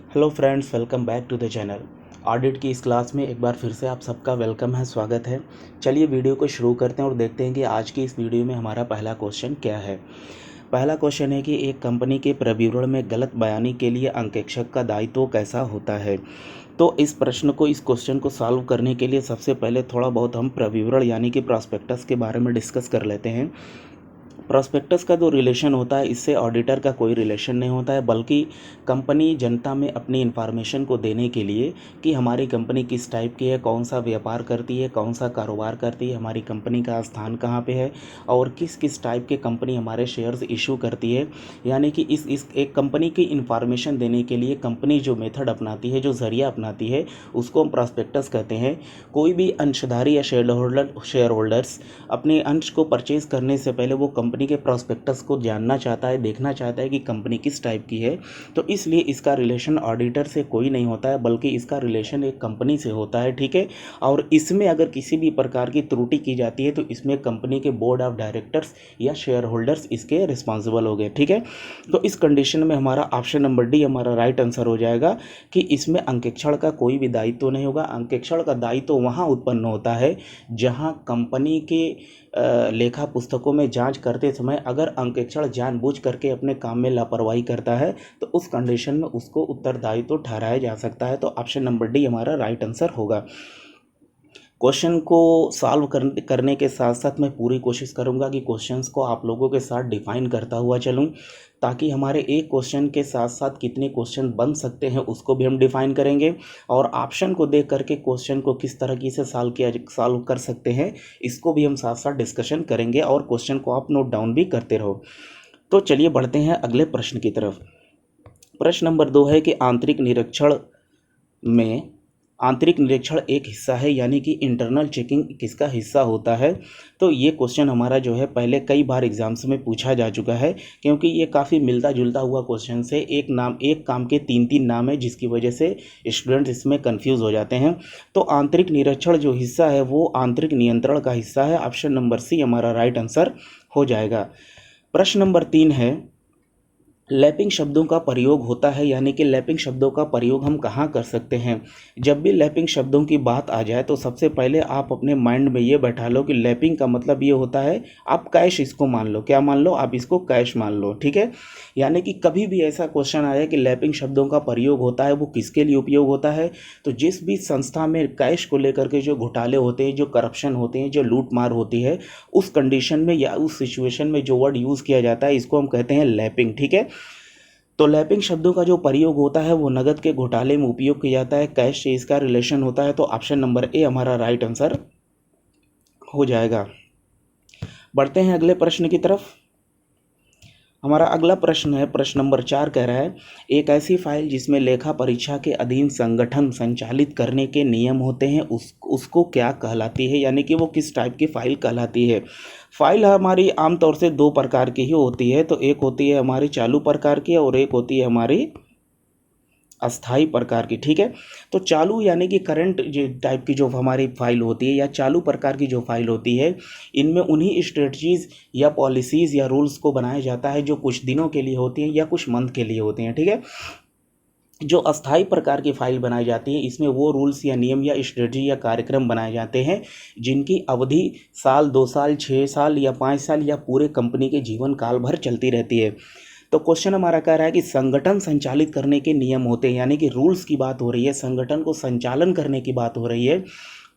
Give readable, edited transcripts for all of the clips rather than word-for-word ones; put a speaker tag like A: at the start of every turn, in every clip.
A: Hello friends, welcome back to the channel. Audit की इस class में एक बार फिर से आप सबका वेलकम है, स्वागत है। चलिए वीडियो को शुरू करते हैं और देखते हैं कि आज की इस वीडियो में हमारा पहला क्वेश्चन क्या है। पहला क्वेश्चन है कि एक कंपनी के प्रविवरण में गलत बयानी के लिए अंकेक्षक का दायित्व कैसा होता है। तो इस क्वेश्चन को सॉल्व करने के लिए सबसे पहले थोड़ा बहुत हम प्रविवरण यानी कि प्रॉस्पेक्टस के बारे में डिस्कस कर लेते हैं। प्रॉस्पेक्टस का जो रिलेशन होता है, इससे ऑडिटर का कोई रिलेशन नहीं होता है, बल्कि कंपनी जनता में अपनी इन्फॉर्मेशन को देने के लिए कि हमारी कंपनी किस टाइप की है, कौन सा व्यापार करती है, कौन सा कारोबार करती है, हमारी कंपनी का स्थान कहाँ पे है और किस किस टाइप के कंपनी हमारे शेयर्स इशू करती है। यानी कि इस एक कंपनी की इन्फॉर्मेशन देने के लिए कंपनी जो मेथड अपनाती है, जो जरिया अपनाती है, उसको हम प्रॉस्पेक्टस कहते हैं। कोई भी अंशधारी या शेयर होल्डर्स अपने अंश को परचेज करने से पहले वो कंपनी के प्रॉस्पेक्टस को जानना चाहता है, देखना चाहता है कि कंपनी किस टाइप की है। तो इसलिए इसका रिलेशन ऑडिटर से कोई नहीं होता है, बल्कि इसका रिलेशन एक कंपनी से होता है, ठीक है। और इसमें अगर किसी भी प्रकार की त्रुटि की जाती है तो इसमें कंपनी के बोर्ड ऑफ डायरेक्टर्स या शेयर होल्डर्स इसके रिस्पॉन्सिबल हो गए, ठीक है। तो इस कंडीशन में हमारा ऑप्शन नंबर डी हमारा राइट आंसर हो जाएगा कि इसमें अंकेक्षण का कोई भी दायित्व नहीं होगा। अंकेक्षण का दायित्व वहाँ उत्पन्न होता है जहाँ कंपनी के लेखा पुस्तकों में जांच करते समय अगर अंकेक्षण जानबूझ करके अपने काम में लापरवाही करता है तो उस कंडीशन में उसको उत्तरदायी तो ठहराया जा सकता है। तो ऑप्शन नंबर डी हमारा राइट आंसर होगा। क्वेश्चन को सॉल्व करने के साथ साथ मैं पूरी कोशिश करूंगा कि क्वेश्चंस को आप लोगों के साथ डिफाइन करता हुआ चलूं, ताकि हमारे एक क्वेश्चन के साथ साथ कितने क्वेश्चन बन सकते हैं उसको भी हम डिफाइन करेंगे और ऑप्शन को देख करके क्वेश्चन को किस तरह से सॉल्व कर सकते हैं इसको भी हम साथ साथ डिस्कशन करेंगे और क्वेश्चन को आप नोट डाउन भी करते रहो। तो चलिए बढ़ते हैं अगले प्रश्न की तरफ। प्रश्न नंबर 2 है कि आंतरिक निरीक्षण एक हिस्सा है, यानी कि इंटरनल चेकिंग किसका हिस्सा होता है। तो ये क्वेश्चन हमारा जो है पहले कई बार एग्जाम्स में पूछा जा चुका है, क्योंकि ये काफ़ी मिलता जुलता हुआ क्वेश्चन से एक काम के तीन नाम है, जिसकी वजह से स्टूडेंट्स इसमें कंफ्यूज हो जाते हैं। तो आंतरिक निरीक्षण जो हिस्सा है वो आंतरिक नियंत्रण का हिस्सा है। ऑप्शन नंबर सी हमारा राइट आंसर हो जाएगा। प्रश्न नंबर 3 है लैपिंग शब्दों का प्रयोग होता है, यानी कि लैपिंग शब्दों का प्रयोग हम कहाँ कर सकते हैं। जब भी लैपिंग शब्दों की बात आ जाए तो सबसे पहले आप अपने माइंड में ये बैठा लो कि लैपिंग का मतलब ये होता है, आप कैश इसको मान लो, क्या मान लो, आप इसको कैश मान लो, ठीक है। यानी कि कभी भी ऐसा क्वेश्चन आया कि लैपिंग शब्दों का प्रयोग होता है, वो किसके लिए उपयोग होता है। तो जिस भी संस्था में कैश को लेकर के जो घोटाले होते हैं, जो करप्शन होते हैं, जो लूट मार होती है, उस कंडीशन में या उस सिचुएशन में जो वर्ड यूज़ किया जाता है इसको हम कहते हैं लैपिंग, ठीक है। तो लैपिंग शब्दों का जो प्रयोग होता है वो नगद के घोटाले में उपयोग किया जाता है, कैश से इसका रिलेशन होता है। तो ऑप्शन नंबर ए हमारा राइट आंसर हो जाएगा। बढ़ते हैं अगले प्रश्न की तरफ। हमारा अगला प्रश्न है, प्रश्न नंबर 4 कह रहा है एक ऐसी फाइल जिसमें लेखा परीक्षा के अधीन संगठन संचालित करने के नियम होते हैं उसको क्या कहलाती है, यानी कि वो किस टाइप की फाइल कहलाती है। फाइल हमारी आमतौर से दो प्रकार की ही होती है। तो एक होती है हमारी चालू प्रकार की और एक होती है हमारी अस्थाई प्रकार की, ठीक है। तो चालू यानी कि करंट जो टाइप की जो हमारी फाइल होती है या चालू प्रकार की जो फाइल होती है, इनमें उन्हीं स्ट्रेटजीज या पॉलिसीज या रूल्स को बनाया जाता है जो कुछ दिनों के लिए होती हैं या कुछ मंथ के लिए होती हैं, ठीक है। जो अस्थाई प्रकार की फाइल बनाई जाती है इसमें वो रूल्स या नियम या स्ट्रेटजी या कार्यक्रम बनाए जाते हैं जिनकी अवधि साल, 2 साल, 6 साल या 5 साल या पूरे कंपनी के जीवन काल भर चलती रहती है। तो क्वेश्चन हमारा कह रहा है कि संगठन संचालित करने के नियम होते हैं, यानी कि रूल्स की बात हो रही है, संगठन को संचालन करने की बात हो रही है।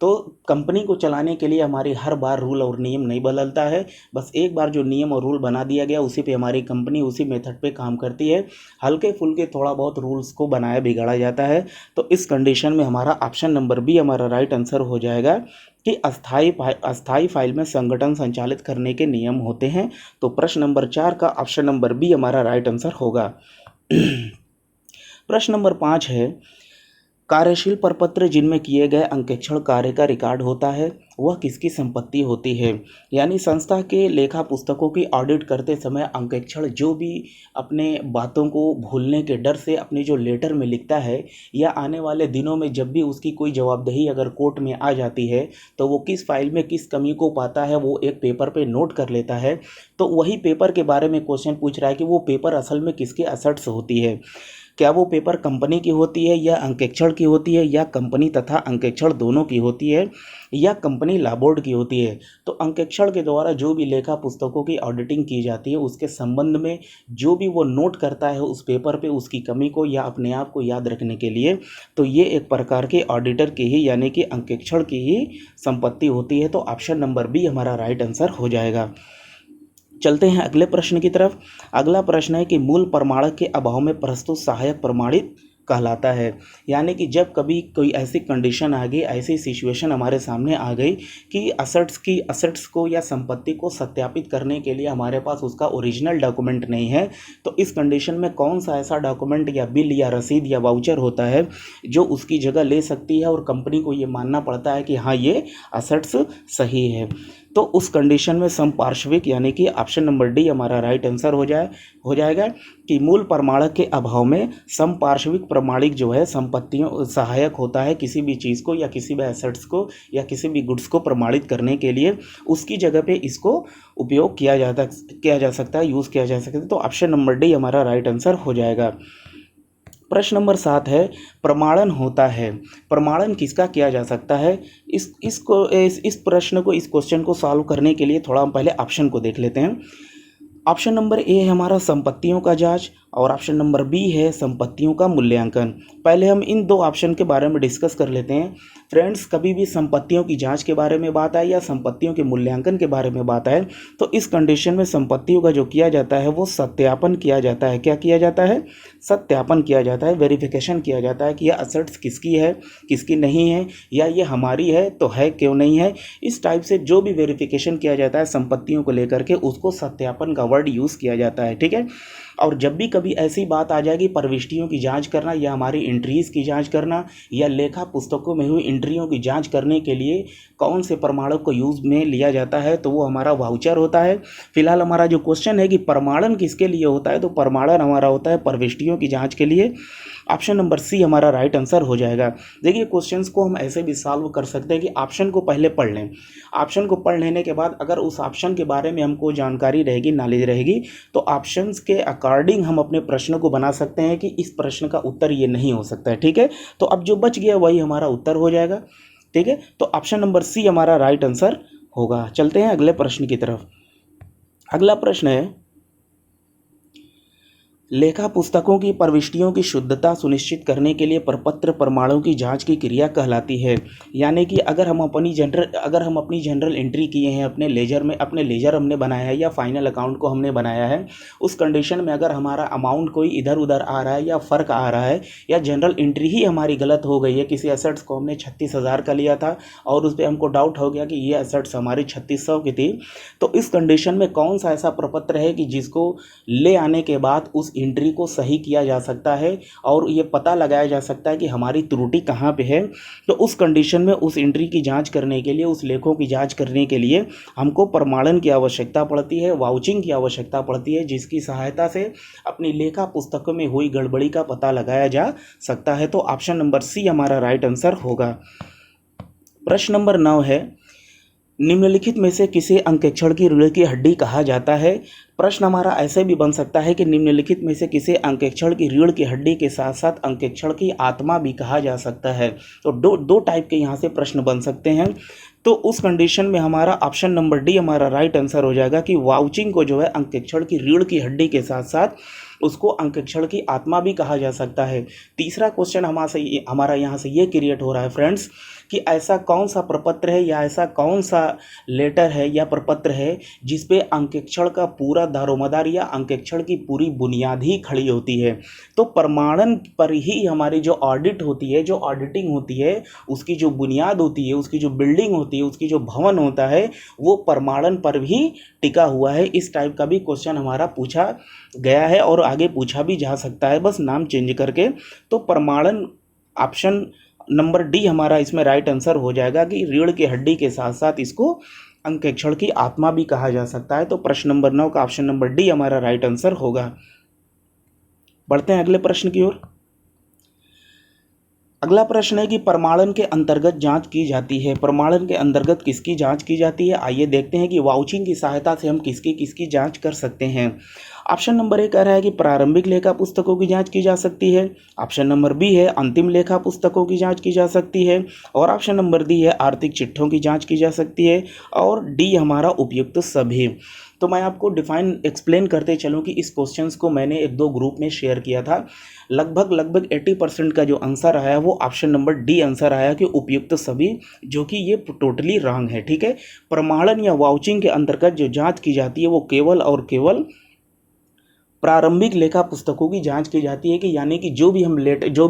A: तो कंपनी को चलाने के लिए हमारी हर बार रूल और नियम नहीं बदलता है, बस एक बार जो नियम और रूल बना दिया गया उसी पे हमारी कंपनी उसी मेथड पे काम करती है। हल्के फुल्के थोड़ा बहुत रूल्स को बनाया बिगाड़ा जाता है। तो इस कंडीशन में हमारा ऑप्शन नंबर बी हमारा राइट आंसर हो जाएगा कि अस्थाई फाइल में संगठन संचालित करने के नियम होते हैं। तो प्रश्न नंबर 4 का ऑप्शन नंबर बी हमारा राइट आंसर होगा। प्रश्न नंबर 5 है कार्यशील प्रपत्र जिनमें किए गए अंकेक्षण कार्य का रिकॉर्ड होता है वह किसकी संपत्ति होती है। यानी संस्था के लेखा पुस्तकों की ऑडिट करते समय अंकेक्षण जो भी अपने बातों को भूलने के डर से अपने जो लेटर में लिखता है या आने वाले दिनों में जब भी उसकी कोई जवाबदेही अगर कोर्ट में आ जाती है तो वो किस फाइल में किस कमी को पाता है वो एक पेपर पे नोट कर लेता है। तो वही पेपर के बारे में क्वेश्चन पूछ रहा है कि वो पेपर असल में किसके असट्स होती है। क्या वो पेपर कंपनी की होती है या अंकेक्षण की होती है, या कंपनी तथा अंकेक्षण दोनों की होती है, या कंपनी लॉ बोर्ड की होती है। तो अंकेक्षण के द्वारा जो भी लेखा पुस्तकों की ऑडिटिंग की जाती है उसके संबंध में जो भी वो नोट करता है उस पेपर पे उसकी कमी को या अपने आप को याद रखने के लिए, तो ये एक प्रकार के ऑडिटर की ही यानी कि अंकेक्षण की ही संपत्ति होती है। तो ऑप्शन नंबर बी हमारा राइट आंसर हो जाएगा। चलते हैं अगले प्रश्न की तरफ। अगला प्रश्न है कि मूल प्रमाणक के अभाव में प्रस्तुत सहायक प्रमाणित कहलाता है। यानी कि जब कभी कोई ऐसी कंडीशन आ गई, ऐसी सिचुएशन हमारे सामने आ गई कि असेट्स को या संपत्ति को सत्यापित करने के लिए हमारे पास उसका ओरिजिनल डॉक्यूमेंट नहीं है, तो इस कंडीशन में कौन सा ऐसा डॉक्यूमेंट या बिल या रसीद या वाउचर होता है जो उसकी जगह ले सकती है और कंपनी को ये मानना पड़ता है कि हाँ ये असेट्स सही है। तो उस कंडीशन में समपार्श्विक यानी कि ऑप्शन नंबर डी हमारा राइट आंसर हो जाएगा कि मूल प्रमाणक के अभाव में समपार्श्विक प्रमाणिक जो है संपत्तियों सहायक होता है किसी भी चीज़ को या किसी भी एसेट्स को या किसी भी गुड्स को प्रमाणित करने के लिए, उसकी जगह पे इसको उपयोग किया जा सकता है, यूज़ किया जा सकता है। तो ऑप्शन नंबर डी हमारा राइट आंसर हो जाएगा। प्रश्न नंबर 7 है प्रमाणन होता है, प्रमाणन किसका किया जा सकता है। इस प्रश्न को, इस क्वेश्चन को सॉल्व करने के लिए थोड़ा हम पहले ऑप्शन को देख लेते हैं। ऑप्शन नंबर ए है हमारा संपत्तियों का जांच और ऑप्शन नंबर बी है संपत्तियों का मूल्यांकन। पहले हम इन दो ऑप्शन के बारे में डिस्कस कर लेते हैं। फ्रेंड्स, कभी भी संपत्तियों की जांच के बारे में बात आए या संपत्तियों के मूल्यांकन के बारे में बात आए तो इस कंडीशन में संपत्तियों का जो किया जाता है वो सत्यापन किया जाता है। क्या किया जाता है? सत्यापन किया जाता है, वेरिफिकेशन किया जाता है कि यह असेट्स किसकी है, किसकी नहीं है, या ये हमारी है तो है क्यों नहीं है। इस टाइप से जो भी वेरिफिकेशन किया जाता है संपत्तियों को लेकर के उसको सत्यापन का वर्ड यूज़ किया जाता है। ठीक है। और जब भी कभी ऐसी बात आ जाएगी प्रविष्टियों की जांच करना या हमारी एंट्रीज़ की जांच करना या लेखा पुस्तकों में हुई एंट्रियों की जांच करने के लिए कौन से प्रमाणक को यूज़ में लिया जाता है तो वो हमारा वाउचर होता है। फिलहाल हमारा जो क्वेश्चन है कि प्रमाणन किसके लिए होता है, तो प्रमाणन हमारा होता है प्रविष्टियों की जांच के लिए। ऑप्शन नंबर सी हमारा राइट आंसर हो जाएगा। देखिए क्वेश्चंस को हम ऐसे भी सॉल्व कर सकते हैं कि ऑप्शन को पहले पढ़ लें, ऑप्शन को पढ़ लेने के बाद अगर उस ऑप्शन के बारे में हमको जानकारी रहेगी, नॉलेज रहेगी, तो ऑप्शंस के अकॉर्डिंग हम अपने प्रश्न को बना सकते हैं कि इस प्रश्न का उत्तर ये नहीं हो सकता है। ठीक है। तो अब जो बच गया वही हमारा उत्तर हो जाएगा। ठीक है। तो ऑप्शन नंबर सी हमारा राइट आंसर होगा। चलते हैं अगले प्रश्न की तरफ। अगला प्रश्न है लेखा पुस्तकों की प्रविष्टियों की शुद्धता सुनिश्चित करने के लिए प्रपत्र प्रमाणों की जांच की क्रिया कहलाती है। यानी कि अगर हम अपनी जनरल एंट्री किए हैं अपने लेजर हमने बनाया है या फाइनल अकाउंट को हमने बनाया है, उस कंडीशन में अगर हमारा अमाउंट कोई इधर उधर आ रहा है या फ़र्क आ रहा है या जनरल एंट्री ही हमारी गलत हो गई है, किसी एसेट्स को हमने 36,000 का लिया था और उस पर हमको डाउट हो गया कि ये एसेट्स हमारी 3600 की थी, तो इस कंडीशन में कौन सा ऐसा प्रपत्र है कि जिसको ले आने के बाद उस एंट्री को सही किया जा सकता है और ये पता लगाया जा सकता है कि हमारी त्रुटि कहाँ पे है। तो उस कंडीशन में उस एंट्री की जांच करने के लिए, उस लेखों की जांच करने के लिए हमको प्रमाणन की आवश्यकता पड़ती है, वाउचिंग की आवश्यकता पड़ती है, जिसकी सहायता से अपनी लेखा पुस्तकों में हुई गड़बड़ी का पता लगाया जा सकता है। तो ऑप्शन नंबर सी हमारा राइट आंसर होगा। प्रश्न नंबर 9 है निम्नलिखित में से किसे अंकेक्षण की रीढ़ की हड्डी कहा जाता है। प्रश्न हमारा ऐसे भी बन सकता है कि निम्नलिखित में से किसे अंकेक्षण की रीढ़ की हड्डी के साथ साथ अंकेक्षण की आत्मा भी कहा जा सकता है। तो दो टाइप के यहाँ से प्रश्न बन सकते हैं। तो उस कंडीशन में हमारा ऑप्शन नंबर डी हमारा राइट आंसर हो जाएगा कि वाउचिंग को जो है अंकेक्षण की रीढ़ की हड्डी के साथ साथ उसको अंकेक्षण की आत्मा भी कहा जा सकता है। तीसरा क्वेश्चन हमारा यहाँ से ये क्रिएट हो रहा है फ्रेंड्स कि ऐसा कौन सा प्रपत्र है या ऐसा कौन सा लेटर है या प्रपत्र है जिस पे अंकेक्षण का पूरा दारोमदार या अंकेक्षण की पूरी बुनियाद ही खड़ी होती है। तो प्रमाणन पर ही हमारी जो ऑडिट होती है, जो ऑडिटिंग होती है, उसकी जो बुनियाद होती है, उसकी जो बिल्डिंग होती है, उसकी जो भवन होता है वो प्रमाणन पर भी टिका हुआ है। इस टाइप का भी क्वेश्चन हमारा पूछा गया है और आगे पूछा भी जा सकता है, बस नाम चेंज करके। तो प्रमाणन ऑप्शन नंबर डी हमारा इसमें राइट आंसर हो जाएगा कि रीढ़ की हड्डी के साथ साथ इसको अंकेक्षण की आत्मा भी कहा जा सकता है। तो प्रश्न नंबर 9 का ऑप्शन नंबर डी हमारा राइट आंसर होगा। बढ़ते हैं अगले प्रश्न की ओर। अगला प्रश्न है कि प्रमाणन के अंतर्गत जांच की जाती है। प्रमाणन के अंतर्गत किसकी जांच की जाती है? आइए देखते हैं कि वाउचिंग की सहायता से हम किसकी किसकी जांच कर सकते हैं। ऑप्शन नंबर ए कह रहा है कि प्रारंभिक लेखा पुस्तकों की जांच की जा सकती है। ऑप्शन नंबर बी है अंतिम लेखा पुस्तकों की जांच की जा सकती है। और ऑप्शन नंबर डी है आर्थिक चिट्ठों की जांच की जा सकती है। और डी हमारा उपयुक्त सभी। तो मैं आपको डिफाइन एक्सप्लेन करते चलूँ कि इस क्वेश्चंस को मैंने एक दो ग्रुप में शेयर किया था। लगभग 80% का जो आंसर आया वो ऑप्शन नंबर डी आंसर आया कि उपयुक्त सभी, जो कि ये टोटली रॉन्ग है। ठीक है, प्रमाणन या वाउचिंग के अंतर्गत जो जांच की जाती है वो केवल और केवल प्रारंभिक लेखा पुस्तकों की जांच की जाती है कि यानी कि जो भी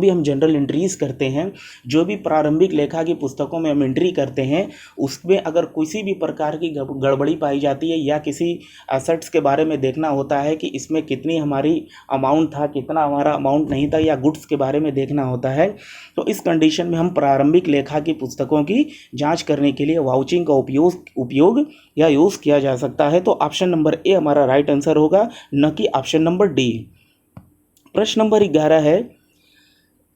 A: हम जनरल एंट्रीज करते हैं, जो भी प्रारंभिक लेखा की पुस्तकों में हम एंट्री करते हैं, उसमें अगर किसी भी प्रकार की गड़बड़ी पाई जाती है या किसी एसेट्स के बारे में देखना होता है कि इसमें कितनी हमारी अमाउंट था, कितना हमारा अमाउंट नहीं था, या गुड्स के बारे में देखना होता है, तो इस कंडीशन में हम प्रारंभिक लेखा की पुस्तकों की जाँच करने के लिए वाउचिंग का उपयोग या यूज़ किया जा सकता है। तो ऑप्शन नंबर ए हमारा राइट आंसर होगा, न कि ऑप्शन नंबर डी। प्रश्न नंबर 11 है,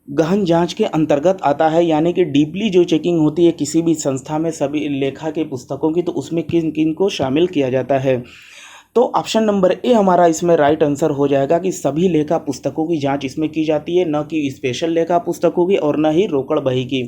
A: गहन जांच के अंतर्गत आता है, यानी कि डीपली जो चेकिंग होती है किसी भी संस्था में सभी लेखा के पुस्तकों की, तो उसमें किन किन को शामिल किया जाता है? तो ऑप्शन नंबर ए हमारा इसमें राइट आंसर हो जाएगा कि सभी लेखा पुस्तकों की जांच इसमें की जाती है, न कि स्पेशल लेखा पुस्तकों की और न ही रोकड़ बही की।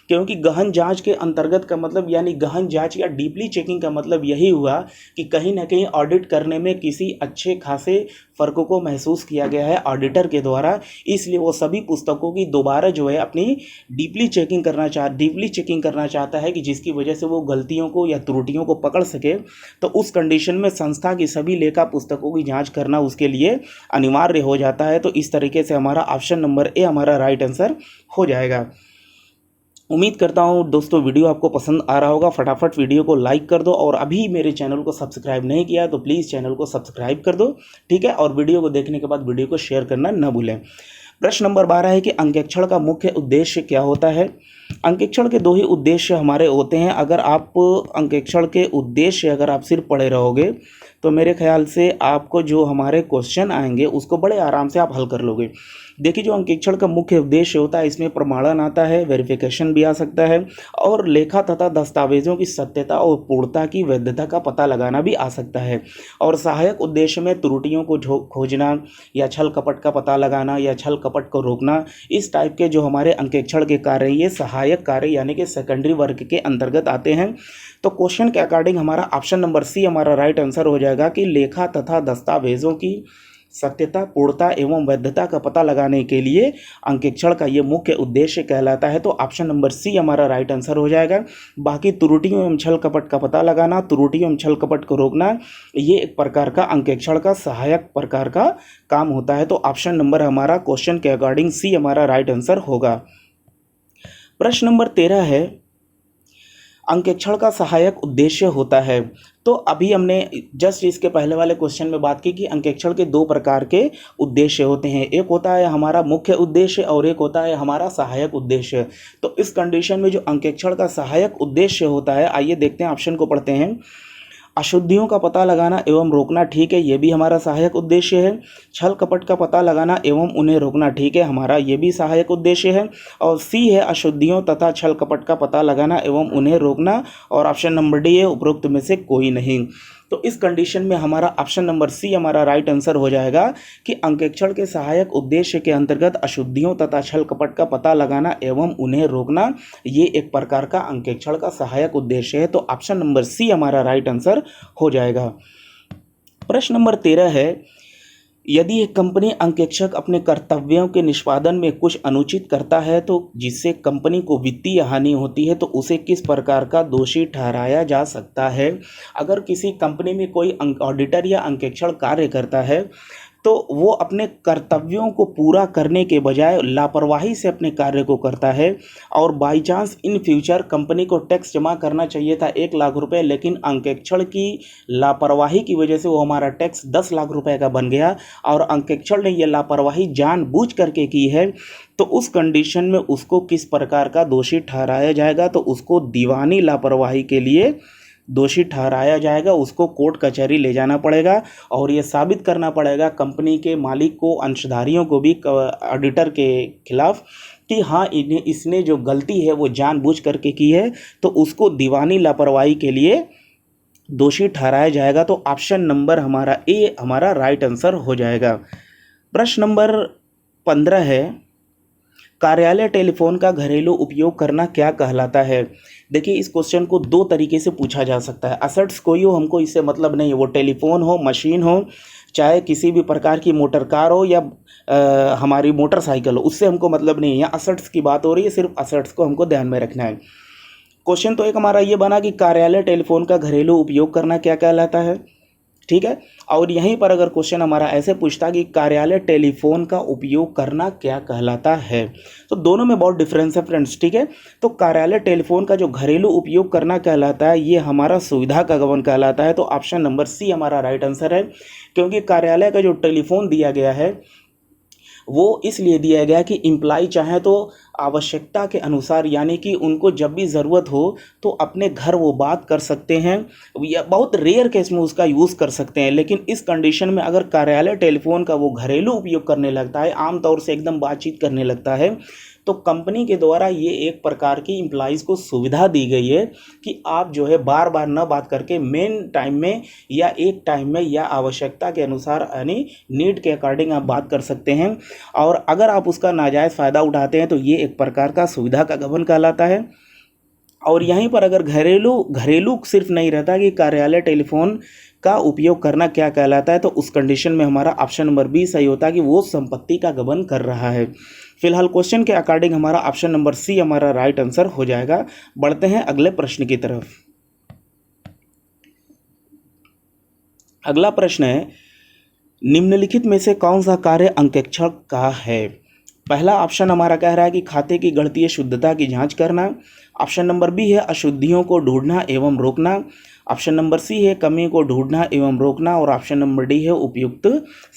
A: क्योंकि गहन जांच के अंतर्गत का मतलब यानी गहन जांच या डीपली चेकिंग का मतलब यही हुआ कि कहीं ना कहीं ऑडिट करने में किसी अच्छे खासे फ़र्क को महसूस किया गया है ऑडिटर के द्वारा, इसलिए वो सभी पुस्तकों की दोबारा जो है अपनी डीपली चेकिंग करना चाहता है कि जिसकी वजह से वो गलतियों को या त्रुटियों को पकड़ सके। तो उस कंडीशन में संस्था की सभी लेखा पुस्तकों की जांच करना उसके लिए अनिवार्य हो जाता है। तो इस तरीके से हमारा ऑप्शन नंबर ए हमारा राइट आंसर हो जाएगा। उम्मीद करता हूँ दोस्तों वीडियो आपको पसंद आ रहा होगा। फटाफट वीडियो को लाइक कर दो और अभी मेरे चैनल को सब्सक्राइब नहीं किया तो प्लीज़ चैनल को सब्सक्राइब कर दो, ठीक है। और वीडियो को देखने के बाद वीडियो को शेयर करना न भूलें। प्रश्न नंबर 12 है कि अंकेक्षण का मुख्य उद्देश्य क्या होता है? अंकेक्षण के दो ही उद्देश्य हमारे होते हैं। अगर आप अंकेक्षण के उद्देश्य अगर आप सिर्फ पढ़े रहोगे तो मेरे ख्याल से आपको जो हमारे क्वेश्चन आएंगे उसको बड़े आराम से आप हल कर लोगे। देखिए, जो अंकेक्षण का मुख्य उद्देश्य होता है इसमें प्रमाणन आता है, वेरिफिकेशन भी आ सकता है, और लेखा तथा दस्तावेजों की सत्यता और पूर्णता की वैधता का पता लगाना भी आ सकता है। और सहायक उद्देश्य में त्रुटियों को खोजना या छल कपट का पता लगाना या छल कपट को रोकना, इस टाइप के जो हमारे अंकेक्षण के कार्य ये सहायक कार्य यानी कि सेकेंडरी वर्ग के अंतर्गत आते हैं। तो क्वेश्चन के अकॉर्डिंग हमारा ऑप्शन नंबर सी हमारा राइट आंसर हो जाएगा कि लेखा तथा दस्तावेजों की सत्यता, पूर्णता एवं वैधता का पता लगाने के लिए अंकेक्षण का ये मुख्य उद्देश्य कहलाता है। तो ऑप्शन नंबर सी हमारा राइट आंसर हो जाएगा। बाकी त्रुटियों एवं छल कपट का पता लगाना, त्रुटियों एवं छल कपट को रोकना, ये एक प्रकार का अंकेक्षण का सहायक प्रकार का काम होता है। तो ऑप्शन नंबर हमारा क्वेश्चन के अकॉर्डिंग सी हमारा राइट आंसर होगा। प्रश्न नंबर 13 है, अंकेक्षण का सहायक उद्देश्य होता है। तो अभी हमने जस्ट इसके पहले वाले क्वेश्चन में बात की कि अंकेक्षण के दो प्रकार के उद्देश्य होते हैं, एक होता है हमारा मुख्य उद्देश्य और एक होता है हमारा सहायक उद्देश्य। तो इस कंडीशन में जो अंकेक्षण का सहायक उद्देश्य होता है, आइए देखते हैं, ऑप्शन को पढ़ते हैं। अशुद्धियों का पता लगाना एवं रोकना, ठीक है, ये भी हमारा सहायक उद्देश्य है। छल कपट का पता लगाना एवं उन्हें रोकना, ठीक है, हमारा ये भी सहायक उद्देश्य है। और सी है अशुद्धियों तथा छल कपट का पता लगाना एवं उन्हें रोकना, और ऑप्शन नंबर डी है उपरोक्त में से कोई नहीं। तो इस कंडीशन में हमारा ऑप्शन नंबर सी हमारा राइट आंसर हो जाएगा कि अंकेक्षण के सहायक उद्देश्य के अंतर्गत अशुद्धियों तथा छल कपट का पता लगाना एवं उन्हें रोकना, ये एक प्रकार का अंकेक्षण का सहायक उद्देश्य है। तो ऑप्शन नंबर सी हमारा राइट आंसर हो जाएगा। प्रश्न नंबर 13 है, यदि एक कंपनी अंकेक्षक अपने कर्तव्यों के निष्पादन में कुछ अनुचित करता है तो जिससे कंपनी को वित्तीय हानि होती है, तो उसे किस प्रकार का दोषी ठहराया जा सकता है? अगर किसी कंपनी में कोई ऑडिटर या अंकेक्षण कार्य करता है तो वो अपने कर्तव्यों को पूरा करने के बजाय लापरवाही से अपने कार्य को करता है, और by chance in future company को टैक्स जमा करना चाहिए था 1 लाख रुपए, लेकिन अंकेक्षण की लापरवाही की वजह से वो हमारा टैक्स 10 लाख रुपए का बन गया, और अंकेक्षण ने ये लापरवाही जानबूझ करके की है, तो उस कंडीशन में उसको किस प्रकार का दोषी ठहराया जाएगा? तो उसको दीवानी लापरवाही के लिए दोषी ठहराया जाएगा उसको कोर्ट कचहरी ले जाना पड़ेगा और ये साबित करना पड़ेगा कंपनी के मालिक को, अंशधारियों को भी, ऑडिटर के खिलाफ कि हाँ इन्हें इसने जो गलती है वो जानबूझ करके की है, तो उसको दीवानी लापरवाही के लिए दोषी ठहराया जाएगा। तो ऑप्शन नंबर हमारा ए हमारा राइट आंसर हो जाएगा। प्रश्न नंबर 15 है, कार्यालय टेलीफोन का घरेलू उपयोग करना क्या कहलाता है। देखिए इस क्वेश्चन को दो तरीके से पूछा जा सकता है। असर्ट्स कोई हो, हमको इससे मतलब नहीं है, वो टेलीफोन हो, मशीन हो, चाहे किसी भी प्रकार की मोटर कार हो या हमारी मोटरसाइकिल हो, उससे हमको मतलब नहीं है। यहाँ असर्ट्स की बात हो रही है, सिर्फ असर्ट्स को हमको ध्यान में रखना है। क्वेश्चन तो एक हमारा ये बना कि कार्यालय टेलीफोन का घरेलू उपयोग करना क्या कहलाता है, ठीक है। और यहीं पर अगर क्वेश्चन हमारा ऐसे पूछता कि कार्यालय टेलीफोन का उपयोग करना क्या कहलाता है, तो दोनों में बहुत डिफरेंस है फ्रेंड्स, ठीक है। तो कार्यालय टेलीफोन का जो घरेलू उपयोग करना कहलाता है ये हमारा सुविधा का गबन कहलाता है। तो ऑप्शन नंबर सी हमारा राइट आंसर है, क्योंकि कार्यालय का जो टेलीफोन दिया गया है वो इसलिए दिया गया कि इम्प्लाई चाहे तो आवश्यकता के अनुसार, यानी कि उनको जब भी ज़रूरत हो तो अपने घर वो बात कर सकते हैं, या बहुत रेयर केस में उसका यूज़ कर सकते हैं। लेकिन इस कंडीशन में अगर कार्यालय टेलीफोन का वो घरेलू उपयोग करने लगता है, आमतौर से एकदम बातचीत करने लगता है, तो कंपनी के द्वारा ये एक प्रकार की इम्प्लॉइज़ को सुविधा दी गई है कि आप जो है बार बार न बात करके मेन टाइम में या एक टाइम में या आवश्यकता के अनुसार यानी नीड के अकॉर्डिंग आप बात कर सकते हैं। और अगर आप उसका नाजायज़ फ़ायदा उठाते हैं तो ये एक प्रकार का सुविधा का गबन कहलाता है। और यहीं पर अगर घरेलू सिर्फ नहीं रहता कि कार्यालय टेलीफोन का उपयोग करना क्या कहलाता है, तो उस कंडीशन में हमारा ऑप्शन नंबर बी सही होता है कि वो संपत्ति का गबन कर रहा है। फिलहाल क्वेश्चन के अकॉर्डिंग हमारा ऑप्शन नंबर सी हमारा राइट आंसर हो जाएगा। बढ़ते हैं अगले प्रश्न की तरफ। अगला प्रश्न है, निम्नलिखित में से कौन सा कार्य अंकेक्षण का है। पहला ऑप्शन हमारा कह रहा है कि खाते की गणितीय शुद्धता की जांच करना। ऑप्शन नंबर बी है अशुद्धियों को ढूंढना एवं रोकना। ऑप्शन नंबर सी है कमी को ढूंढना एवं रोकना। और ऑप्शन नंबर डी है उपयुक्त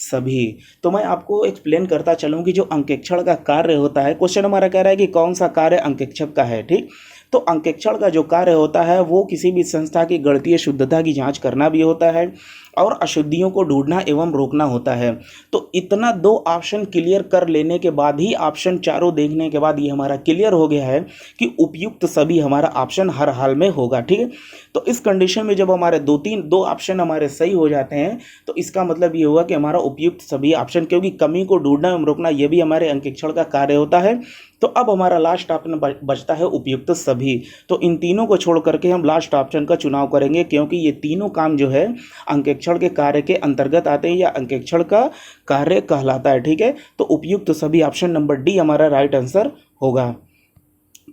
A: सभी। तो मैं आपको एक्सप्लेन करता चलूँ कि जो अंकेक्षण का कार्य होता है, क्वेश्चन हमारा कह रहा है कि कौन सा कार्य अंकेक्षक का है, ठीक। तो अंकेक्षण का जो कार्य होता है वो किसी भी संस्था की गणितीय शुद्धता की जांच करना भी होता है और अशुद्धियों को ढूंढना एवं रोकना होता है। तो इतना दो ऑप्शन क्लियर कर लेने के बाद ही, ऑप्शन चारों देखने के बाद ये हमारा क्लियर हो गया है कि उपयुक्त सभी हमारा ऑप्शन हर हाल में होगा, ठीक है। तो इस कंडीशन में जब हमारे दो ऑप्शन हमारे सही हो जाते हैं तो इसका मतलब ये हुआ कि हमारा उपयुक्त सभी ऑप्शन, क्योंकि कमी को ढूंढना एवं रोकना ये भी हमारे अंकेक्षण का कार्य होता है। तो अब हमारा लास्ट ऑप्शन बचता है उपयुक्त सभी। तो इन तीनों को छोड़ करके हम लास्ट ऑप्शन का चुनाव करेंगे, क्योंकि ये तीनों काम जो है अंकेक्षण के कार्य के अंतर्गत आते हैं या अंकेक्षण का कार्य कहलाता है, ठीक है। तो उपयुक्त सभी ऑप्शन नंबर डी हमारा राइट आंसर होगा।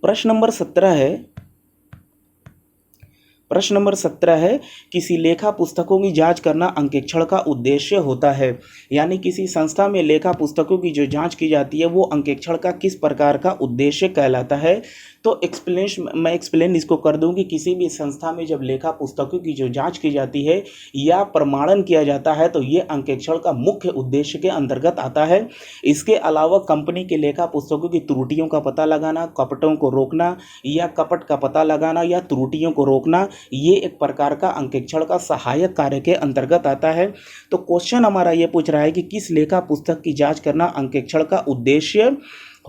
A: प्रश्न नंबर 17 है, किसी लेखा पुस्तकों की जांच करना अंकेक्षण का उद्देश्य होता है। यानी किसी संस्था में लेखा पुस्तकों की जो जांच की जाती है वो अंकेक्षण का किस प्रकार का उद्देश्य कहलाता है। तो मैं एक्सप्लेन इसको कर दूं कि किसी भी संस्था में जब लेखा पुस्तकों की जो जांच की जाती है या प्रमाणन किया जाता है तो ये अंकेक्षण का मुख्य उद्देश्य के अंतर्गत आता है। इसके अलावा कंपनी के लेखा पुस्तकों की त्रुटियों का पता लगाना, कपटों को रोकना या कपट का पता लगाना या त्रुटियों को रोकना, ये एक प्रकार का अंकेक्षण का सहायक कार्य के अंतर्गत आता है। तो क्वेश्चन हमारा ये पूछ रहा है कि किस लेखा पुस्तक की जांच करना अंकेक्षण का उद्देश्य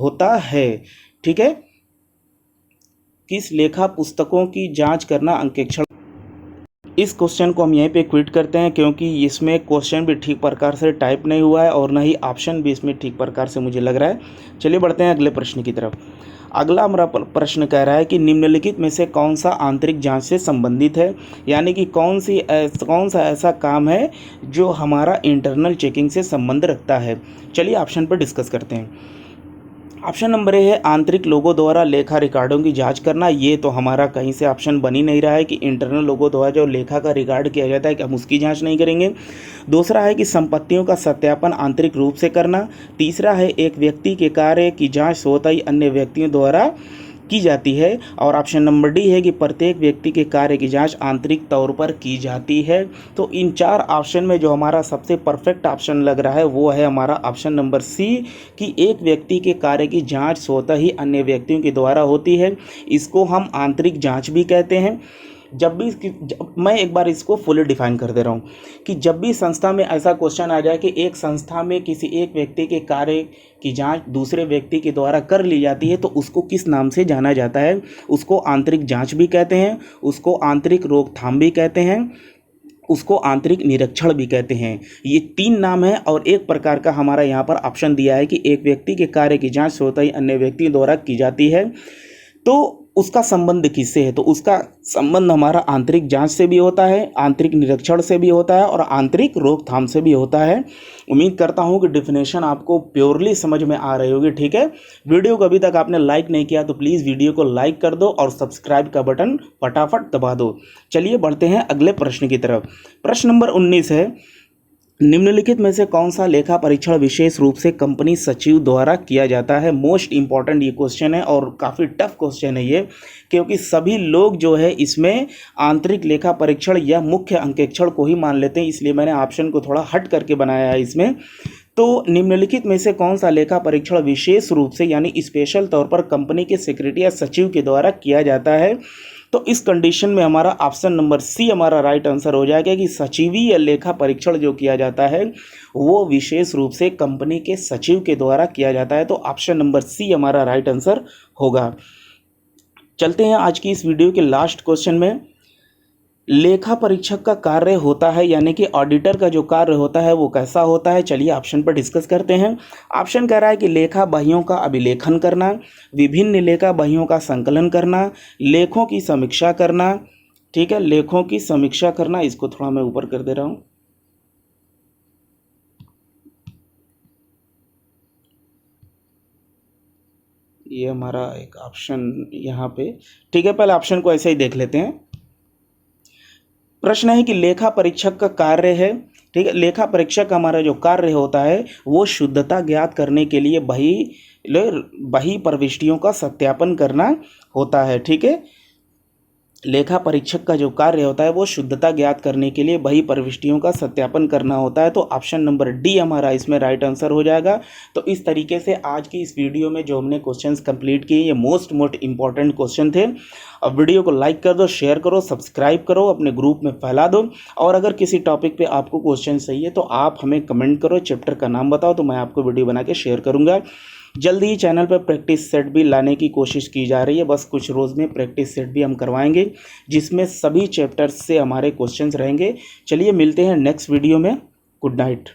A: होता है, ठीक है। किस लेखा पुस्तकों की जांच करना अंकेक्षण। इस क्वेश्चन को हम यहीं पे क्विट करते हैं, क्योंकि इसमें क्वेश्चन भी ठीक प्रकार से टाइप नहीं हुआ है और न ही ऑप्शन भी इसमें ठीक प्रकार से मुझे लग रहा है। चलिए बढ़ते हैं अगले प्रश्न की तरफ। अगला हमारा प्रश्न कह रहा है कि निम्नलिखित में से कौन सा आंतरिक जांच से संबंधित है। यानी कि कौन सा ऐसा काम है जो हमारा इंटरनल चेकिंग से संबंध रखता है। चलिए ऑप्शन पर डिस्कस करते हैं। ऑप्शन नंबर ए है आंतरिक लोगों द्वारा लेखा रिकॉर्डों की जांच करना। ये तो हमारा कहीं से ऑप्शन बन ही नहीं रहा है कि इंटरनल लोगों द्वारा जो लेखा का रिकॉर्ड किया जाता है कि हम उसकी जांच नहीं करेंगे। दूसरा है कि संपत्तियों का सत्यापन आंतरिक रूप से करना। तीसरा है एक व्यक्ति के कार्य की जांच स्वतः ही अन्य व्यक्तियों द्वारा की जाती है। और ऑप्शन नंबर डी है कि प्रत्येक व्यक्ति के कार्य की जांच आंतरिक तौर पर की जाती है। तो इन चार ऑप्शन में जो हमारा सबसे परफेक्ट ऑप्शन लग रहा है वो है हमारा ऑप्शन नंबर सी कि एक व्यक्ति के कार्य की जांच स्वतः ही अन्य व्यक्तियों के द्वारा होती है। इसको हम आंतरिक जांच भी कहते हैं। मैं एक बार इसको फुली डिफाइन कर दे रहा हूँ कि जब भी संस्था में ऐसा क्वेश्चन आ जाए कि एक संस्था में किसी एक व्यक्ति के कार्य की जांच दूसरे व्यक्ति के द्वारा कर ली जाती है तो उसको किस नाम से जाना जाता है। उसको आंतरिक जांच भी कहते हैं, उसको आंतरिक रोकथाम भी कहते हैं, उसको आंतरिक निरीक्षण भी कहते हैं। ये 3 नाम है और एक प्रकार का हमारा यहाँ पर ऑप्शन दिया है कि एक व्यक्ति के कार्य की जांच स्वतः ही अन्य व्यक्ति द्वारा की जाती है। तो उसका संबंध किससे है? तो उसका संबंध हमारा आंतरिक जांच से भी होता है, आंतरिक निरीक्षण से भी होता है और आंतरिक रोकथाम से भी होता है। उम्मीद करता हूं कि डेफिनेशन आपको प्योरली समझ में आ रही होगी। ठीक है, वीडियो को अभी तक आपने लाइक नहीं किया तो प्लीज़ वीडियो को लाइक कर दो और सब्सक्राइब का बटन फटाफट दबा दो। चलिए बढ़ते हैं अगले प्रश्न की तरफ। प्रश्न नंबर 19 है, निम्नलिखित में से कौन सा लेखा परीक्षण विशेष रूप से कंपनी सचिव द्वारा किया जाता है? मोस्ट इंपॉर्टेंट ये क्वेश्चन है और काफ़ी टफ क्वेश्चन है ये, क्योंकि सभी लोग जो है इसमें आंतरिक लेखा परीक्षण या मुख्य अंकेक्षण को ही मान लेते हैं, इसलिए मैंने ऑप्शन को थोड़ा हट करके बनाया है इसमें। तो निम्नलिखित में से कौन सा लेखा परीक्षण विशेष रूप से यानी स्पेशल तौर पर कंपनी के सेक्रेटरी या सचिव के द्वारा किया जाता है? तो इस कंडीशन में हमारा ऑप्शन नंबर सी हमारा राइट आंसर हो जाएगा कि सचिवीय लेखा परीक्षण जो किया जाता है वो विशेष रूप से कंपनी के सचिव के द्वारा किया जाता है। तो ऑप्शन नंबर सी हमारा राइट आंसर होगा। चलते हैं आज की इस वीडियो के लास्ट क्वेश्चन में। लेखा परीक्षक का कार्य होता है यानी कि ऑडिटर का जो कार्य होता है वो कैसा होता है? चलिए ऑप्शन पर डिस्कस करते हैं। ऑप्शन कह रहा है कि लेखा बहियों का अभिलेखन करना, विभिन्न लेखा बहियों का संकलन करना, लेखों की समीक्षा करना। ठीक है, लेखों की समीक्षा करना, इसको थोड़ा मैं ऊपर कर दे रहा हूँ। ये हमारा एक ऑप्शन यहाँ पे, ठीक है, पहले ऑप्शन को ऐसे ही देख लेते हैं। प्रश्न है कि लेखा परीक्षक का कार्य है, ठीक है, लेखा परीक्षक का हमारा जो कार्य होता है वो शुद्धता ज्ञात करने के लिए बही प्रविष्टियों का सत्यापन करना होता है। ठीक है, लेखा परीक्षक का जो कार्य होता है वो शुद्धता ज्ञात करने के लिए बही प्रविष्टियों का सत्यापन करना होता है। तो ऑप्शन नंबर डी हमारा इसमें राइट आंसर हो जाएगा। तो इस तरीके से आज की इस वीडियो में जो हमने क्वेश्चंस कंप्लीट किए ये मोस्ट इंपॉर्टेंट क्वेश्चन थे। अब वीडियो को लाइक कर दो, शेयर करो, सब्सक्राइब करो, अपने ग्रुप में फैला दो। और अगर किसी टॉपिक पे आपको क्वेश्चन चाहिए तो आप हमें कमेंट करो, चैप्टर का नाम बताओ तो मैं आपको वीडियो बना के शेयर करूँगा। जल्दी ही चैनल पर प्रैक्टिस सेट भी लाने की कोशिश की जा रही है, बस कुछ रोज़ में प्रैक्टिस सेट भी हम करवाएंगे जिसमें सभी चैप्टर्स से हमारे क्वेश्चंस रहेंगे। चलिए मिलते हैं नेक्स्ट वीडियो में। Good night.